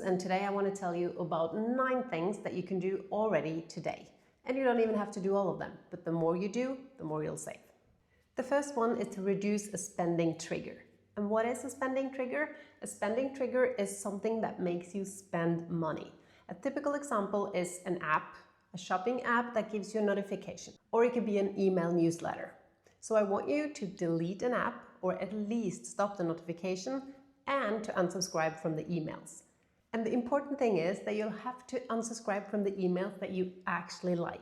And today I want to tell you about 9 things that you can do already today. And you don't even have to do all of them, but the more you do, the more you'll save. The first one is to reduce a spending trigger. And what is a spending trigger? A spending trigger is something that makes you spend money. A typical example is an app, a shopping app that gives you a notification, or it could be an email newsletter. So I want you to delete an app, or at least stop the notification, and to unsubscribe from the emails. And the important thing is that you'll have to unsubscribe from the emails that you actually like.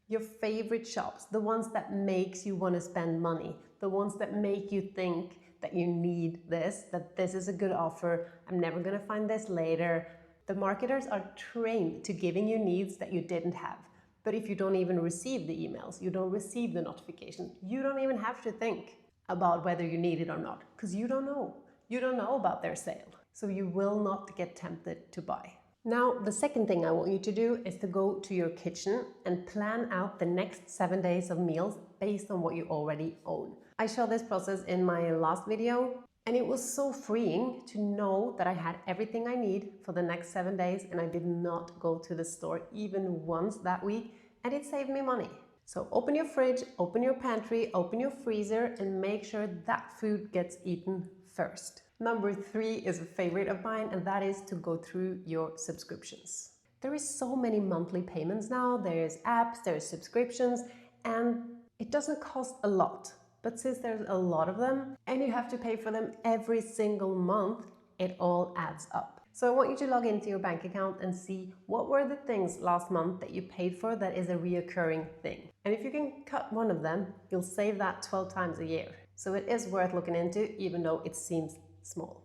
Your favorite shops, the ones that makes you want to spend money, the ones that make you think that you need this, that this is a good offer, I'm never going to find this later. The marketers are trained to giving you needs that you didn't have. But if you don't even receive the emails, you don't receive the notification, you don't even have to think about whether you need it or not, because you don't know. You don't know about their sale. So you will not get tempted to buy. Now, the second thing I want you to do is to go to your kitchen and plan out the next 7 days of meals based on what you already own. I showed this process in my last video, and it was so freeing to know that I had everything I need for the next 7 days and I did not go to the store even once that week, and it saved me money. So open your fridge, open your pantry, open your freezer, and make sure that food gets eaten first. Number 3 is a favorite of mine, and that is to go through your subscriptions. There is so many monthly payments now, there's apps, there's subscriptions, and it doesn't cost a lot. But since there's a lot of them, and you have to pay for them every single month, it all adds up. So I want you to log into your bank account and see what were the things last month that you paid for that is a reoccurring thing. And if you can cut one of them, you'll save that 12 times a year. So it is worth looking into, even though it seems small.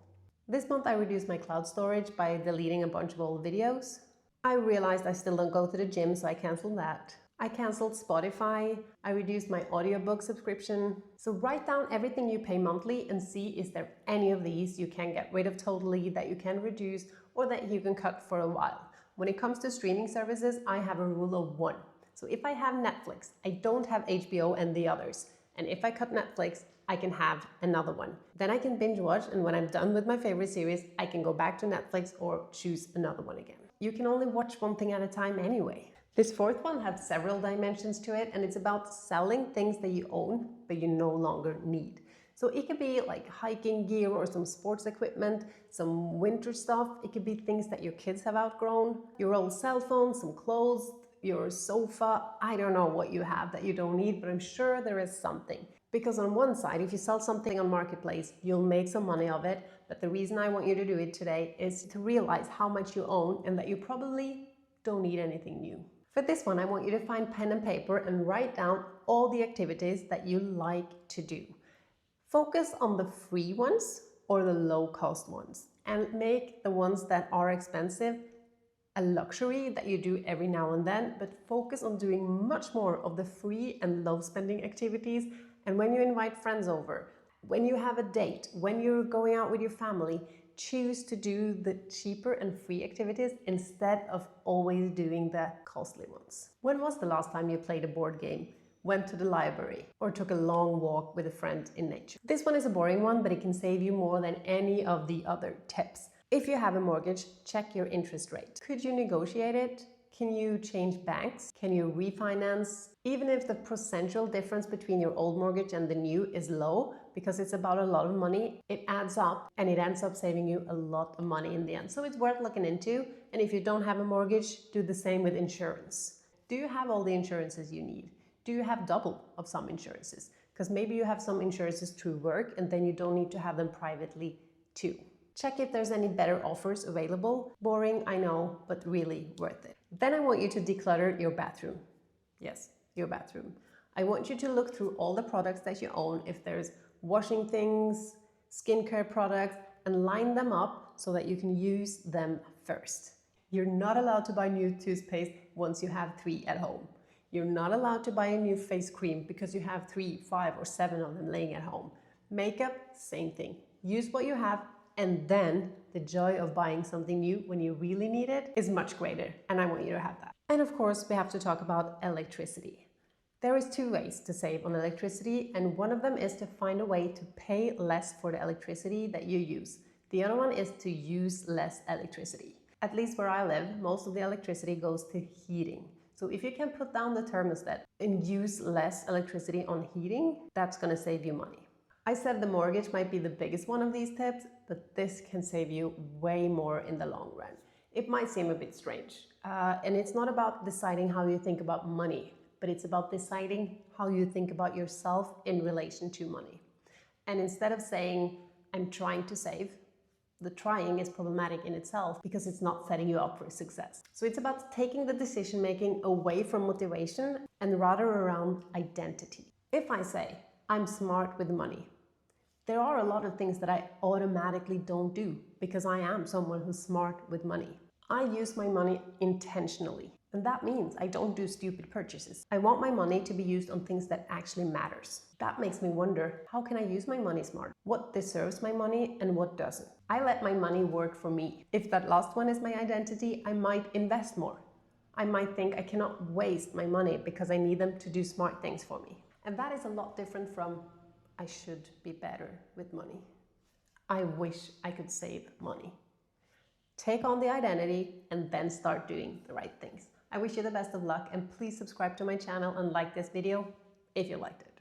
This month I reduced my cloud storage by deleting a bunch of old videos. I realized I still don't go to the gym, so I canceled that. I canceled Spotify. I reduced my audiobook subscription. So write down everything you pay monthly and see is there any of these you can get rid of totally, that you can reduce, or that you can cut for a while. When it comes to streaming services, I have a rule of 1. So if I have Netflix, I don't have HBO and the others. And if I cut Netflix, I can have another one. Then I can binge watch, and when I'm done with my favorite series, I can go back to Netflix or choose another one again. You can only watch one thing at a time anyway. This fourth one has several dimensions to it, and it's about selling things that you own but you no longer need. So it could be like hiking gear or some sports equipment, some winter stuff. It could be things that your kids have outgrown, your old cell phone, some clothes, your sofa. I don't know what you have that you don't need, but I'm sure there is something. Because on one side, if you sell something on Marketplace, you'll make some money of it. But the reason I want you to do it today is to realize how much you own and that you probably don't need anything new. For this one, I want you to find pen and paper and write down all the activities that you like to do. Focus on the free ones or the low-cost ones, and make the ones that are expensive a luxury that you do every now and then, but focus on doing much more of the free and low spending activities. And when you invite friends over, when you have a date, when you're going out with your family, choose to do the cheaper and free activities instead of always doing the costly ones. When was the last time you played a board game, went to the library, or took a long walk with a friend in nature? This one is a boring one, but it can save you more than any of the other tips. If you have a mortgage, check your interest rate. Could you negotiate it? Can you change banks? Can you refinance? Even if the percentual difference between your old mortgage and the new is low, because it's about a lot of money, it adds up and it ends up saving you a lot of money in the end. So it's worth looking into. And if you don't have a mortgage, do the same with insurance. Do you have all the insurances you need? Do you have double of some insurances? Because maybe you have some insurances through work and then you don't need to have them privately too. Check if there's any better offers available. Boring, I know, but really worth it. Then I want you to declutter your bathroom. Yes, your bathroom. I want you to look through all the products that you own, if there's washing things, skincare products, and line them up so that you can use them first. You're not allowed to buy new toothpaste once you have 3 at home. You're not allowed to buy a new face cream because you have 3, 5, or 7 of them laying at home. Makeup, same thing. Use what you have, and then the joy of buying something new when you really need it is much greater, and I want you to have that. And of course, we have to talk about electricity. There is 2 ways to save on electricity, and one of them is to find a way to pay less for the electricity that you use. The other one is to use less electricity. At least where I live, most of the electricity goes to heating. So if you can put down the thermostat and use less electricity on heating, that's going to save you money. I said the mortgage might be the biggest one of these tips, but this can save you way more in the long run. It might seem a bit strange, and it's not about deciding how you think about money, but it's about deciding how you think about yourself in relation to money. And instead of saying, I'm trying to save, the trying is problematic in itself because it's not setting you up for success. So it's about taking the decision making away from motivation and rather around identity. If I say, I'm smart with money, there are a lot of things that I automatically don't do because I am someone who's smart with money. I use my money intentionally, and that means I don't do stupid purchases. I want my money to be used on things that actually matters. That makes me wonder, how can I use my money smart? What deserves my money and what doesn't? I let my money work for me. If that last one is my identity, I might invest more. I might think I cannot waste my money because I need them to do smart things for me. And that is a lot different from I should be better with money. I wish I could save money. Take on the identity and then start doing the right things. I wish you the best of luck, and please subscribe to my channel and like this video if you liked it.